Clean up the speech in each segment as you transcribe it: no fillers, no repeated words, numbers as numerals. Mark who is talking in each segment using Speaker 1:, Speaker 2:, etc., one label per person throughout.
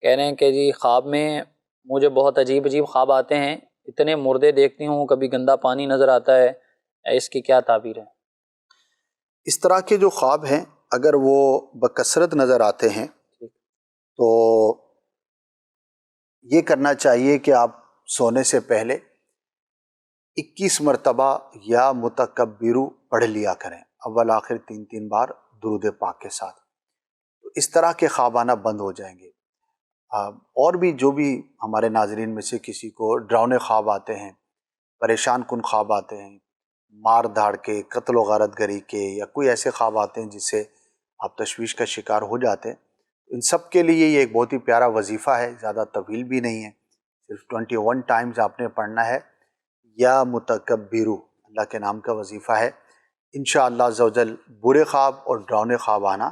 Speaker 1: کہہ رہے ہیں کہ جی خواب میں مجھے بہت عجیب عجیب خواب آتے ہیں، اتنے مردے دیکھتی ہوں، کبھی گندا پانی نظر آتا ہے، اس کی کیا تعبیر ہے؟
Speaker 2: اس طرح کے جو خواب ہیں اگر وہ بکثرت نظر آتے ہیں تو یہ کرنا چاہیے کہ آپ سونے سے پہلے 21 مرتبہ یا متکبرو پڑھ لیا کریں، اول آخر 3 بار درود پاک کے ساتھ، تو اس طرح کے خواب آنا بند ہو جائیں گے۔ اور بھی جو بھی ہمارے ناظرین میں سے کسی کو ڈراؤنے خواب آتے ہیں، پریشان کن خواب آتے ہیں، مار دھاڑ کے، قتل و غارت گری کے، یا کوئی ایسے خواب آتے ہیں جس سے آپ تشویش کا شکار ہو جاتے ہیں، ان سب کے لیے یہ ایک بہت ہی پیارا وظیفہ ہے، زیادہ طویل بھی نہیں ہے، صرف 21 ٹائمز آپ نے پڑھنا ہے، یا متکبرو اللہ کے نام کا وظیفہ ہے۔ انشاءاللہ عز و جل برے خواب اور ڈراؤنے خواب آنا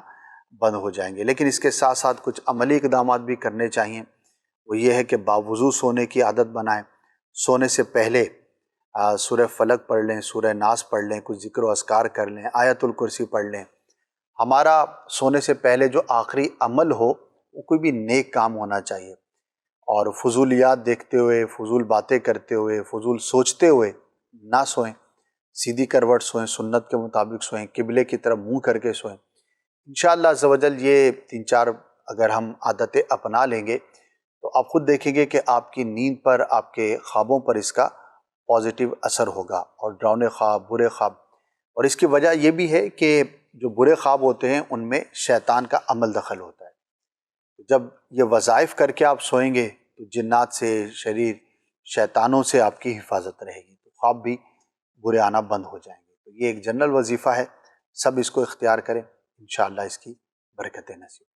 Speaker 2: بند ہو جائیں گے۔ لیکن اس کے ساتھ ساتھ کچھ عملی اقدامات بھی کرنے چاہیے، وہ یہ ہے کہ باوضو سونے کی عادت بنائیں، سونے سے پہلے سورہ فلق پڑھ لیں، سورہ ناس پڑھ لیں، کچھ ذکر و اذکار کر لیں، آیت الکرسی پڑھ لیں۔ ہمارا سونے سے پہلے جو آخری عمل ہو وہ کوئی بھی نیک کام ہونا چاہیے، اور فضولیات دیکھتے ہوئے، فضول باتیں کرتے ہوئے، فضول سوچتے ہوئے نہ سوئیں، سیدھی کروٹ سوئیں، سنت کے مطابق سوئیں، قبلے کی طرف منہ کر کے سوئیں۔ انشاءاللہ عز و جل یہ 3-4 اگر ہم عادتیں اپنا لیں گے تو آپ خود دیکھیں گے کہ آپ کی نیند پر، آپ کے خوابوں پر اس کا پازیٹیو اثر ہوگا، اور ڈراؤنے خواب، برے خواب، اور اس کی وجہ یہ بھی ہے کہ جو برے خواب ہوتے ہیں ان میں شیطان کا عمل دخل ہوتا ہے۔ جب یہ وظائف کر کے آپ سوئیں گے تو جنات سے، شریر، شیطانوں سے آپ کی حفاظت رہے گی، تو خواب بھی برے آنا بند ہو جائیں گے۔ تو یہ ایک جنرل وظیفہ ہے، سب اس کو اختیار کریں، انشاءاللہ اس کی برکتیں نصیب۔